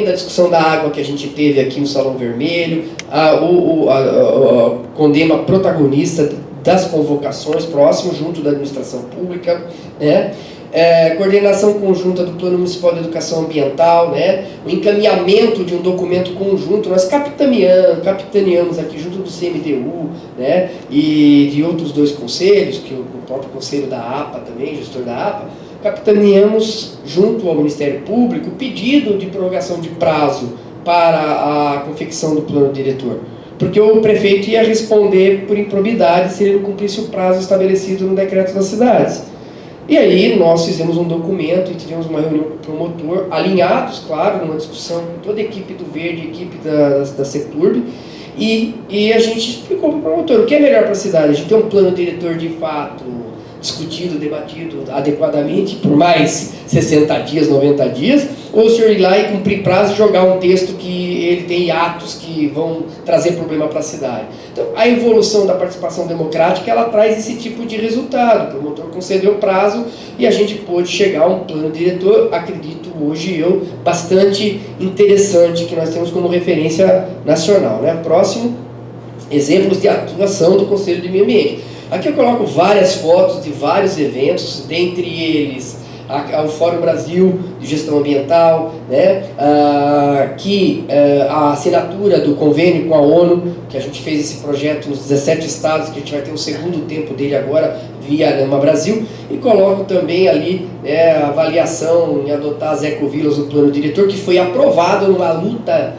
da discussão da água que a gente teve aqui no Salão Vermelho, Condema protagonista das convocações próximo, junto da administração pública, né? Coordenação conjunta do Plano Municipal de Educação Ambiental, né? O encaminhamento de um documento conjunto, nós capitaneamos aqui junto do CMDU, né? E de outros dois conselhos, que o próprio conselho da APA também, gestor da APA, capitaneamos junto ao Ministério Público o pedido de prorrogação de prazo para a confecção do plano diretor, porque o prefeito ia responder por improbidade se ele não cumprisse o prazo estabelecido no decreto das cidades. E aí nós fizemos um documento e tivemos uma reunião com o promotor, alinhados, claro, numa discussão com toda a equipe do Verde, a equipe da CETURB, e a gente explicou para o promotor o que é melhor para a cidade: a gente ter um plano diretor de fato discutido, debatido adequadamente por mais 60 dias, 90 dias, ou o senhor ir lá e cumprir prazo e jogar um texto que ele tem atos que vão trazer problema para a cidade. Então, a evolução da participação democrática, ela traz esse tipo de resultado. O promotor concedeu prazo e a gente pôde chegar a um plano diretor, acredito hoje eu, bastante interessante, que nós temos como referência nacional, né? Próximo, exemplos de atuação do Conselho de Meio Ambiente. Aqui eu coloco várias fotos de vários eventos, dentre eles o Fórum Brasil de Gestão Ambiental, né? A assinatura do convênio com a ONU, que a gente fez esse projeto nos 17 estados, que a gente vai ter o segundo tempo dele agora via ANAMA Brasil, e coloco também ali, né, a avaliação em adotar as ecovilas no plano diretor, que foi aprovado numa luta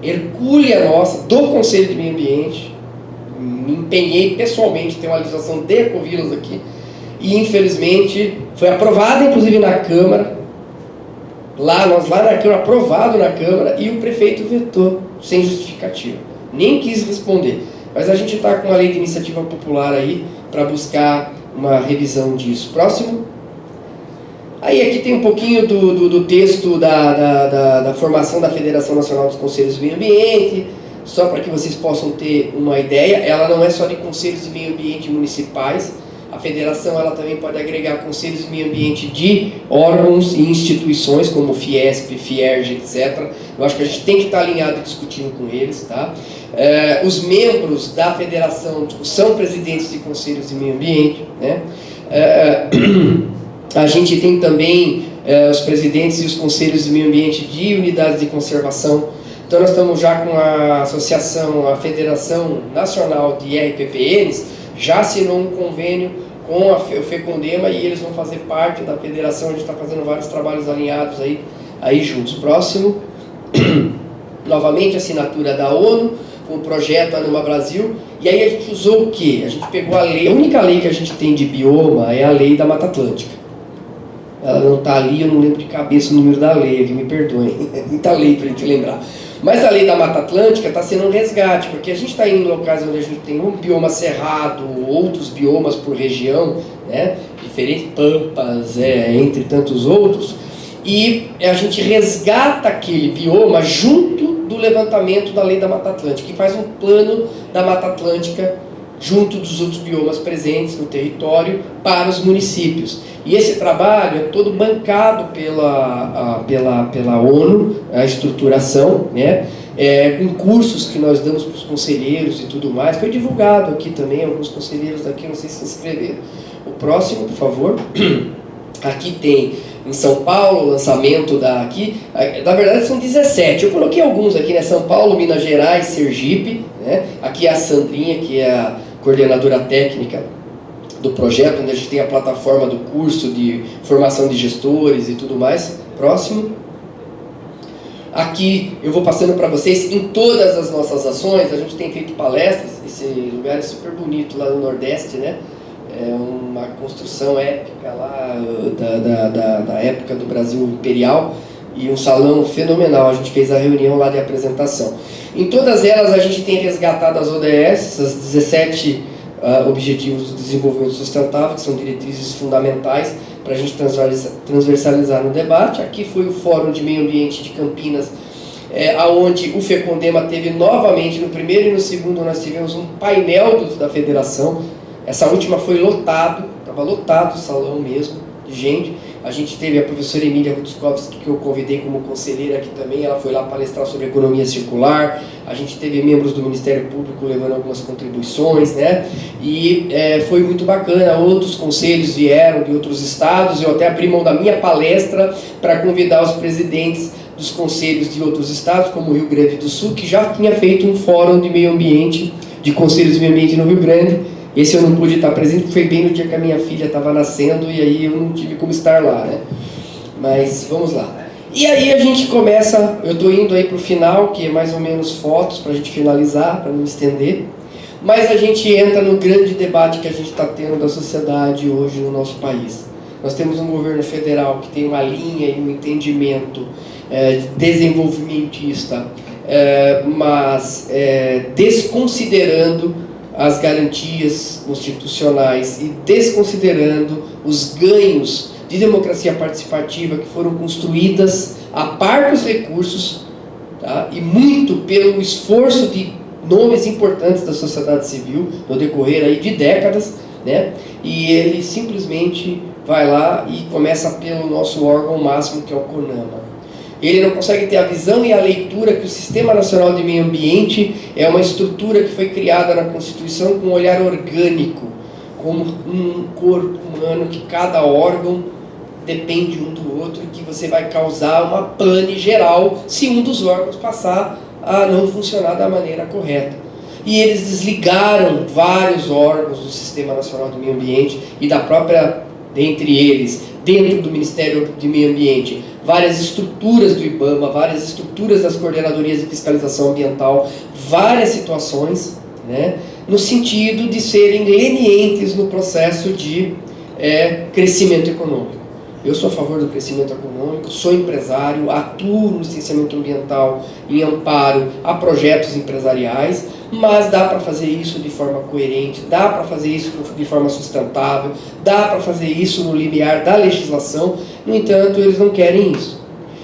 hercúlea nossa, do Conselho de Meio Ambiente. Me empenhei pessoalmente, tem uma legislação de ecovilas aqui, e infelizmente foi aprovada inclusive na Câmara, lá na Câmara, aprovado na Câmara, e o prefeito vetou sem justificativa, nem quis responder. Mas a gente está com uma lei de iniciativa popular aí para buscar uma revisão disso. Próximo. Aí aqui tem um pouquinho do texto da formação da Federação Nacional dos Conselhos de Meio Ambiente, só para que vocês possam ter uma ideia. Ela não é só de conselhos de meio ambiente municipais. A federação, ela também pode agregar conselhos de meio ambiente de órgãos e instituições, como Fiesp, Fierj, etc. Eu acho que a gente tem que estar alinhado e discutindo com eles, tá? Os membros da federação são presidentes de conselhos de meio ambiente, né? A gente tem também os presidentes e os conselhos de meio ambiente de unidades de conservação. Então nós estamos já com a associação, a Federação Nacional de RPPNs, já assinou um convênio com o FECONDEMA e eles vão fazer parte da federação. A gente está fazendo vários trabalhos alinhados aí juntos. Próximo. Novamente, assinatura da ONU, com o projeto ANAMA Brasil. E aí a gente usou o quê? A gente pegou a lei, a única lei que a gente tem de bioma é a lei da Mata Atlântica. Ela não está ali, eu não lembro de cabeça o número da lei, me perdoem. Muita lei para a gente lembrar. Mas a lei da Mata Atlântica está sendo um resgate, porque a gente está indo em locais onde a gente tem um bioma cerrado, outros biomas por região, né, diferentes pampas, entre tantos outros, e a gente resgata aquele bioma junto do levantamento da lei da Mata Atlântica, que faz um plano da Mata Atlântica junto dos outros biomas presentes no território para os municípios. E esse trabalho é todo bancado pela ONU, a estruturação, né? Com cursos que nós damos para os conselheiros e tudo mais. Foi divulgado aqui também, alguns conselheiros daqui, não sei se inscreveram. O próximo, por favor. Aqui tem, em São Paulo, o lançamento daqui. Na verdade são 17, eu coloquei alguns aqui, né? São Paulo, Minas Gerais, Sergipe, né? Aqui é a Sandrinha, que é a coordenadora técnica do projeto, onde a gente tem a plataforma do curso de formação de gestores e tudo mais. Próximo. Aqui eu vou passando para vocês, em todas as nossas ações, a gente tem feito palestras. Esse lugar é super bonito lá no Nordeste, né? É uma construção épica lá da época do Brasil Imperial, e um salão fenomenal. A gente fez a reunião lá de apresentação. Em todas elas a gente tem resgatado as ODS, as 17 Objetivos do Desenvolvimento Sustentável, que são diretrizes fundamentais para a gente transversalizar no debate. Aqui foi o Fórum de Meio Ambiente de Campinas, onde o FECONDEMA teve novamente, no primeiro e no segundo nós tivemos um painel da federação. Essa última foi lotado, estava lotado o salão mesmo, de gente. A gente teve a professora Emília Rutkowski, que eu convidei como conselheira aqui também, ela foi lá palestrar sobre economia circular. A gente teve membros do Ministério Público levando algumas contribuições, né? E foi muito bacana. Outros conselhos vieram de outros estados. Eu até abri mão da minha palestra para convidar os presidentes dos conselhos de outros estados, como o Rio Grande do Sul, que já tinha feito um fórum de meio ambiente, de conselhos de meio ambiente no Rio Grande. Esse eu não pude estar presente, porque foi bem no dia que a minha filha estava nascendo, e aí eu não tive como estar lá, né? Mas vamos lá. E aí a gente começa, eu estou indo aí para o final, que é mais ou menos fotos, para a gente finalizar, para não estender. Mas a gente entra no grande debate que a gente está tendo da sociedade hoje no nosso país. Nós temos um governo federal que tem uma linha e um entendimento desenvolvimentista, mas desconsiderando as garantias constitucionais e desconsiderando os ganhos de democracia participativa que foram construídas a par dos recursos, tá? E muito pelo esforço de nomes importantes da sociedade civil no decorrer aí de décadas, né? E ele simplesmente vai lá e começa pelo nosso órgão máximo, que é o CONAMA. Ele não consegue ter a visão e a leitura que o Sistema Nacional de Meio Ambiente é uma estrutura que foi criada na Constituição com um olhar orgânico, como um corpo humano, que cada órgão depende um do outro, e que você vai causar uma pane geral se um dos órgãos passar a não funcionar da maneira correta. E eles desligaram vários órgãos do Sistema Nacional do Meio Ambiente e da própria, dentre eles, dentro do Ministério do Meio Ambiente, várias estruturas do IBAMA, várias estruturas das coordenadorias de fiscalização ambiental, várias situações, né, no sentido de serem lenientes no processo de crescimento econômico. Eu sou a favor do crescimento econômico, sou empresário, atuo no licenciamento ambiental em amparo a projetos empresariais, mas dá para fazer isso de forma coerente, dá para fazer isso de forma sustentável, dá para fazer isso no limiar da legislação. No entanto, eles não querem isso.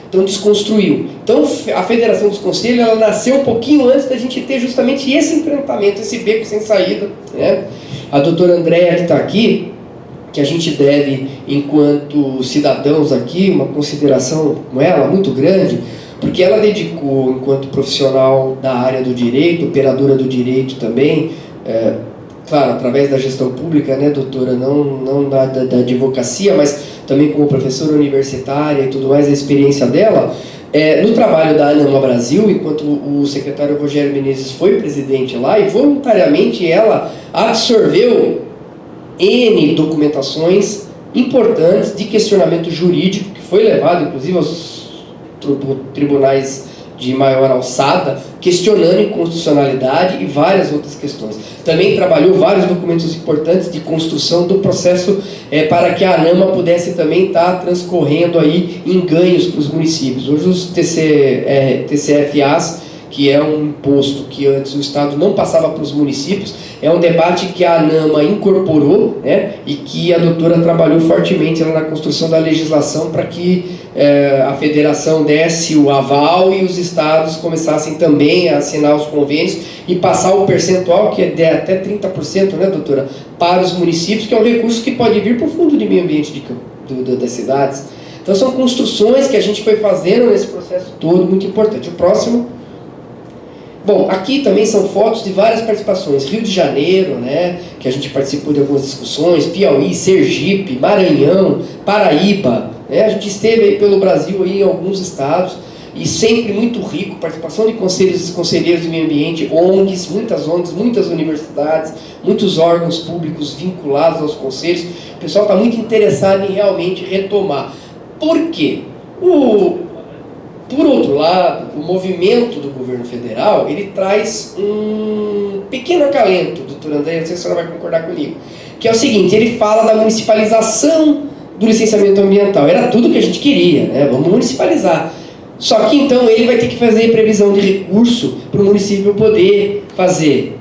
Então desconstruiu. Então a Federação dos Conselhos, ela nasceu um pouquinho antes da gente ter justamente esse enfrentamento, esse beco sem saída, né? A doutora Andréa, que está aqui, que a gente deve, enquanto cidadãos aqui, uma consideração com ela muito grande, porque ela dedicou, enquanto profissional da área do direito, operadora do direito também, claro, através da gestão pública, né, doutora, não da advocacia, mas também como professora universitária e tudo mais, a experiência dela, no trabalho da ANAMA Brasil, enquanto o secretário Rogério Menezes foi presidente lá, e voluntariamente ela absorveu N documentações importantes de questionamento jurídico, que foi levado inclusive aos tribunais de maior alçada, questionando inconstitucionalidade e várias outras questões. Também trabalhou vários documentos importantes de construção do processo para que a ANAMA pudesse também estar transcorrendo aí em ganhos para os municípios. Hoje os TCFAs, que é um imposto que antes o Estado não passava para os municípios, é um debate que a ANAMA incorporou, né, e que a doutora trabalhou fortemente na construção da legislação para que a federação desse o aval e os estados começassem também a assinar os convênios e passar o percentual, que é até 30%, né, doutora, para os municípios, que é um recurso que pode vir para o Fundo de Meio Ambiente das cidades. Então são construções que a gente foi fazendo nesse processo todo, muito importante. O próximo. Bom, aqui também são fotos de várias participações. Rio de Janeiro, né, que a gente participou de algumas discussões, Piauí, Sergipe, Maranhão, Paraíba, né, a gente esteve aí pelo Brasil aí em alguns estados, e sempre muito rico, participação de conselhos e conselheiros de meio ambiente, ONGs, muitas universidades, muitos órgãos públicos vinculados aos conselhos. O pessoal está muito interessado em realmente retomar. Por quê? Por outro lado, o movimento do governo federal, ele traz um pequeno acalento, doutora André, não sei se a senhora vai concordar comigo, que é o seguinte: ele fala da municipalização do licenciamento ambiental. Era tudo que a gente queria, né? Vamos municipalizar. Só que então ele vai ter que fazer previsão de recurso para o município poder fazer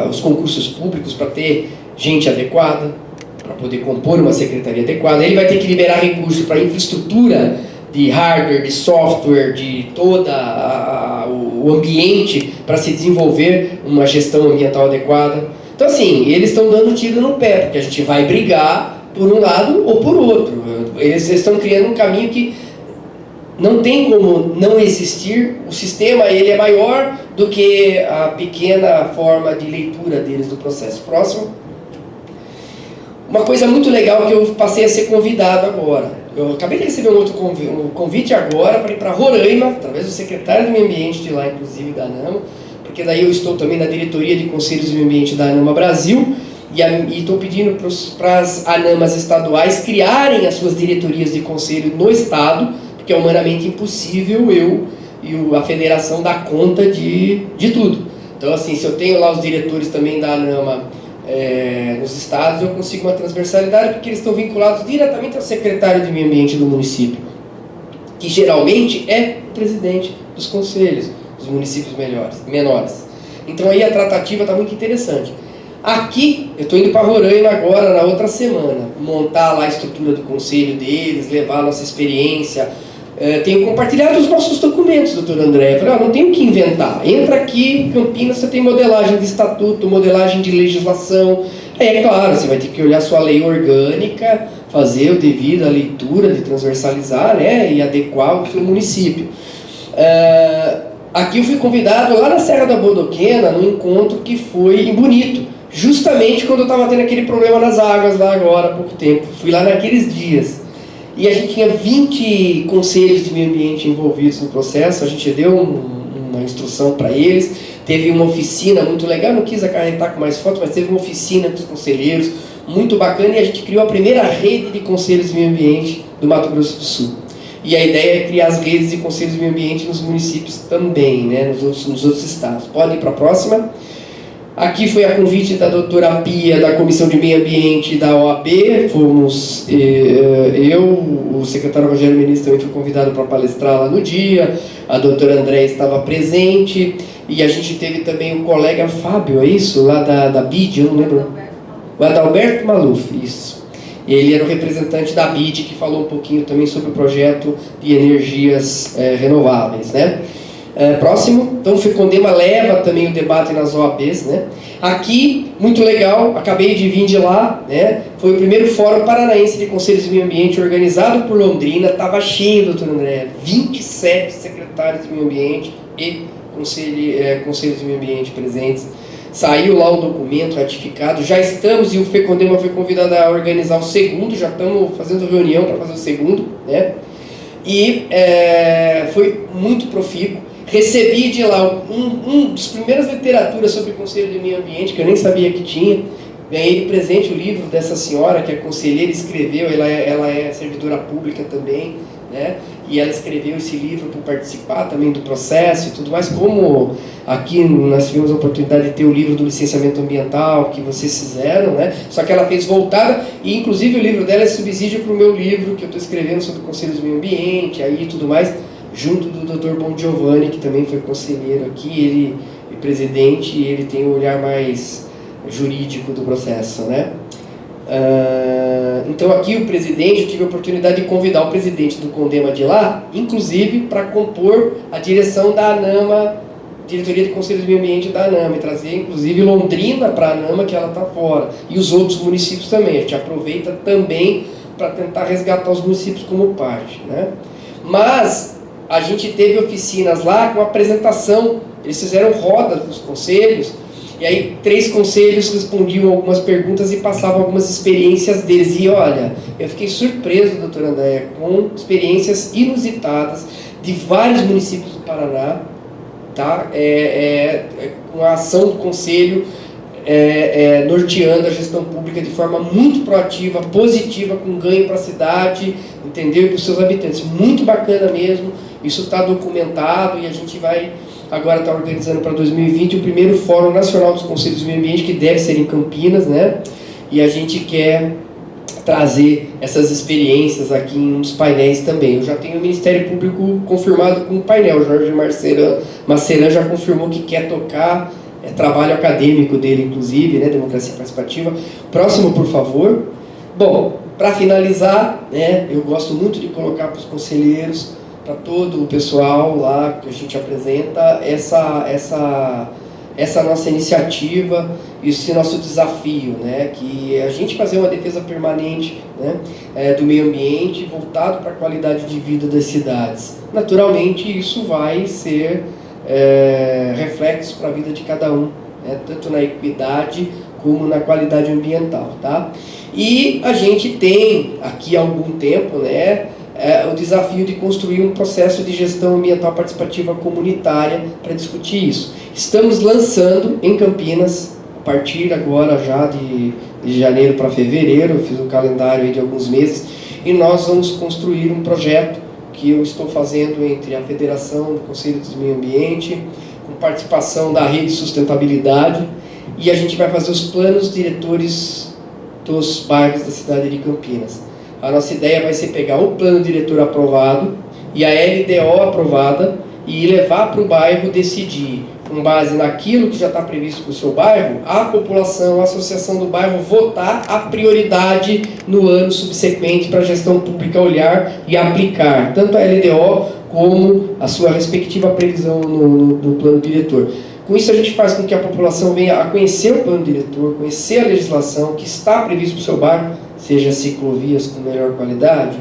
os concursos públicos para ter gente adequada, para poder compor uma secretaria adequada. Ele vai ter que liberar recurso para infraestrutura de hardware, de software, de todo o ambiente para se desenvolver uma gestão ambiental adequada. Então assim, eles estão dando tiro no pé, porque a gente vai brigar por um lado ou por outro. Eles estão criando um caminho que não tem como não existir. O sistema ele é maior do que a pequena forma de leitura deles do processo. Próximo. Uma coisa muito legal que eu passei a ser convidado agora. Eu acabei de receber um outro convite agora para ir para Roraima, através do secretário do Meio Ambiente de lá, inclusive da ANAMA, porque daí eu estou também na diretoria de conselhos de meio ambiente da ANAMA Brasil, e estou pedindo para as ANAMAs estaduais criarem as suas diretorias de conselho no estado, porque é humanamente impossível eu e a federação dar conta de tudo. Então, assim, se eu tenho lá os diretores também da ANAMA nos estados, eu consigo uma transversalidade, porque eles estão vinculados diretamente ao secretário de meio ambiente do município, que geralmente é o presidente dos conselhos dos municípios menores. Então aí a tratativa está muito interessante. Aqui, eu estou indo para Roraima agora, na outra semana, montar lá a estrutura do conselho deles, levar a nossa experiência. Tenho compartilhado os nossos documentos, doutor André. Eu falei, não tenho que inventar. Entra aqui, em Campinas, você tem modelagem de estatuto, modelagem de legislação. É claro, você vai ter que olhar sua lei orgânica, fazer o devido à leitura, de transversalizar, né, e adequar o seu município. Aqui eu fui convidado lá na Serra da Bodoquena, num encontro que foi em Bonito, justamente quando eu estava tendo aquele problema nas águas lá agora, há pouco tempo. Fui lá naqueles dias. E a gente tinha 20 conselhos de meio ambiente envolvidos no processo, a gente deu uma instrução para eles, teve uma oficina muito legal, não quis acarretar com mais fotos, mas teve uma oficina dos conselheiros, muito bacana, e a gente criou a primeira rede de conselhos de meio ambiente do Mato Grosso do Sul. E a ideia é criar as redes de conselhos de meio ambiente nos municípios também, né, nos outros estados. Pode ir para a próxima. Aqui foi a convite da doutora Pia, da Comissão de Meio Ambiente da OAB. Fomos, eu, o secretário Rogério Menezes também foi convidado para palestrar lá no dia, a doutora André estava presente, e a gente teve também o colega Fábio, é isso? Lá da BID, eu não lembro. O Adalberto Maluf, isso. Ele era o representante da BID, que falou um pouquinho também sobre o projeto de energias renováveis, né? Próximo, então o Fecondema leva também o debate nas OABs, né? Aqui, muito legal, acabei de vir de lá, né? Foi o primeiro Fórum Paranaense de Conselhos de Meio Ambiente organizado por Londrina, estava cheio, doutor André, 27 secretários de meio ambiente e conselhos de meio ambiente presentes. Saiu lá o documento ratificado, já estamos, e o Fecondema foi convidado a organizar o segundo, já estamos fazendo reunião para fazer o segundo, né? E foi muito profícuo. Recebi de lá um dos primeiras literaturas sobre conselho de meio ambiente, que eu nem sabia que tinha. Ganhei de presente o livro dessa senhora, que é conselheira, escreveu, ela é servidora pública também, né? E ela escreveu esse livro para participar também do processo e tudo mais. Como aqui nós tivemos a oportunidade de ter o livro do licenciamento ambiental que vocês fizeram, né? Só que ela fez voltada, e inclusive o livro dela é subsídio para o meu livro que eu estou escrevendo sobre conselhos de meio ambiente aí e tudo mais, junto do Dr. Bon Giovanni, que também foi conselheiro aqui, ele é presidente, e ele tem um olhar mais jurídico do processo, né? Então aqui o presidente, eu tive a oportunidade de convidar o presidente do Condema de lá, inclusive para compor a direção da ANAMA, diretoria de conselhos de meio ambiente da ANAMA, e trazer inclusive Londrina para a ANAMA, que ela está fora, e os outros municípios também. A gente aproveita também para tentar resgatar os municípios como parte, né? Mas a gente teve oficinas lá com apresentação, eles fizeram roda dos conselhos, e aí 3 conselhos respondiam algumas perguntas e passavam algumas experiências deles. E olha, eu fiquei surpreso, doutor André, com experiências inusitadas de vários municípios do Paraná, tá? Com a ação do conselho norteando a gestão pública de forma muito proativa, positiva, com ganho para a cidade, entendeu? E para os seus habitantes. Muito bacana mesmo, isso está documentado, e a gente vai agora estar organizando para 2020 o primeiro Fórum Nacional dos Conselhos de Meio Ambiente, que deve ser em Campinas, né? E a gente quer trazer essas experiências aqui em uns painéis também. Eu já tenho o Ministério Público confirmado com o painel, o Jorge Maceran já confirmou que quer tocar, trabalho acadêmico dele, inclusive, né? Democracia participativa. Próximo, por favor. Bom, para finalizar, né? Eu gosto muito de colocar para os conselheiros, para todo o pessoal lá que a gente apresenta, essa nossa iniciativa, esse nosso desafio, né, que a gente fazer uma defesa permanente, né, do meio ambiente voltado para a qualidade de vida das cidades. Naturalmente, isso vai ser reflexo para a vida de cada um, né, tanto na equidade como na qualidade ambiental, tá? E a gente tem aqui há algum tempo, né, o desafio de construir um processo de gestão ambiental participativa comunitária para discutir isso. Estamos lançando em Campinas, a partir agora já de janeiro para fevereiro, eu fiz um calendário aí de alguns meses, e nós vamos construir um projeto que eu estou fazendo entre a Federação do Conselho do Meio Ambiente, com participação da Rede Sustentabilidade, e a gente vai fazer os planos diretores dos bairros da cidade de Campinas. A nossa ideia vai ser pegar o plano diretor aprovado e a LDO aprovada e levar para o bairro decidir, com base naquilo que já está previsto para o seu bairro, a população, a associação do bairro votar a prioridade no ano subsequente para a gestão pública olhar e aplicar tanto a LDO como a sua respectiva previsão no plano diretor. Com isso a gente faz com que a população venha a conhecer o plano diretor, conhecer a legislação que está prevista para o seu bairro, seja ciclovias com melhor qualidade,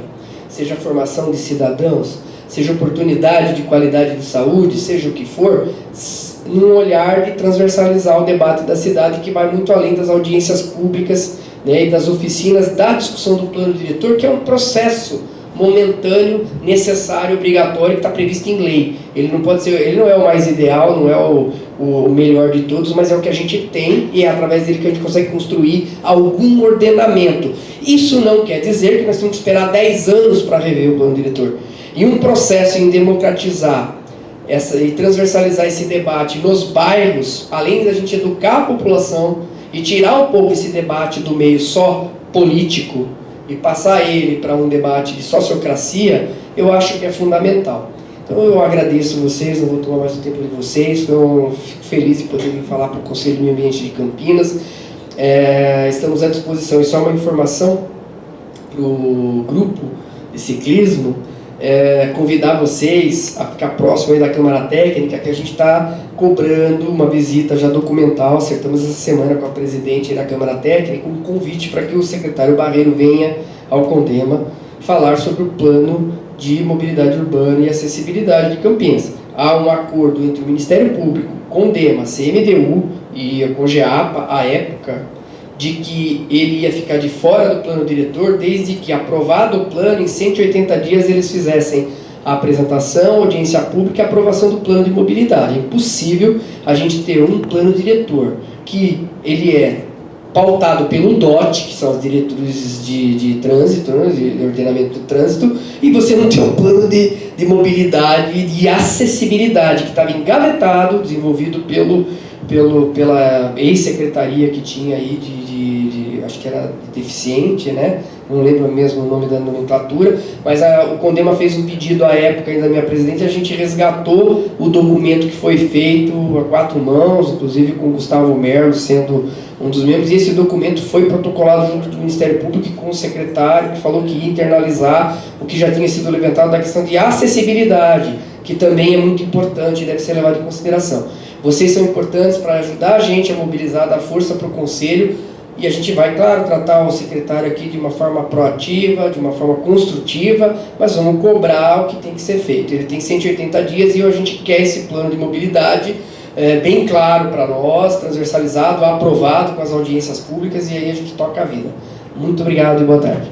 seja formação de cidadãos, seja oportunidade de qualidade de saúde, seja o que for, num olhar de transversalizar o debate da cidade que vai muito além das audiências públicas, né, e das oficinas da discussão do plano diretor, que é um processo momentâneo, necessário, obrigatório, que está previsto em lei. Ele não pode ser, ele não é o mais ideal, não é o melhor de todos, mas é o que a gente tem e é através dele que a gente consegue construir algum ordenamento. Isso não quer dizer que nós temos que esperar 10 anos para rever o plano diretor. E um processo em democratizar e transversalizar esse debate nos bairros, além da gente educar a população e tirar um pouco esse debate do meio só político e passar ele para um debate de sociocracia, eu acho que é fundamental. Então eu agradeço vocês, não vou tomar mais o tempo de vocês, fico feliz de poder vir falar para o Conselho do Meio Ambiente de Campinas. Estamos à disposição, e só uma informação para o grupo de ciclismo, convidar vocês a ficar próximo aí da Câmara Técnica, que a gente está cobrando uma visita já documental, acertamos essa semana com a presidente da Câmara Técnica, um convite para que o secretário Barreiro venha ao Condema falar sobre o plano de mobilidade urbana e acessibilidade de Campinas. Há um acordo entre o Ministério Público, Condema, CMDU e a Congeapa, à época, de que ele ia ficar de fora do plano diretor, desde que, aprovado o plano, em 180 dias eles fizessem a apresentação, audiência pública e aprovação do plano de mobilidade. É impossível a gente ter um plano diretor que ele é pautado pelo DOT, que são as diretrizes de trânsito, né, de ordenamento do trânsito, e você não tem um plano de mobilidade e de acessibilidade, que estava engavetado, desenvolvido pela ex-secretaria que tinha aí acho que era deficiente, né? Não lembro mesmo o nome da nomenclatura, mas o Condema fez um pedido à época ainda da minha presidente, a gente resgatou o documento que foi feito a 4 mãos, inclusive com o Gustavo Merlo sendo um dos membros, e esse documento foi protocolado junto do Ministério Público e com o secretário, que falou que ia internalizar o que já tinha sido levantado da questão de acessibilidade, que também é muito importante e deve ser levado em consideração. Vocês são importantes para ajudar a gente a mobilizar, dar força para o Conselho, e a gente vai, claro, tratar o secretário aqui de uma forma proativa, de uma forma construtiva, mas vamos cobrar o que tem que ser feito. Ele tem 180 dias e a gente quer esse plano de mobilidade bem claro para nós, transversalizado, aprovado com as audiências públicas, e aí a gente toca a vida. Muito obrigado e boa tarde.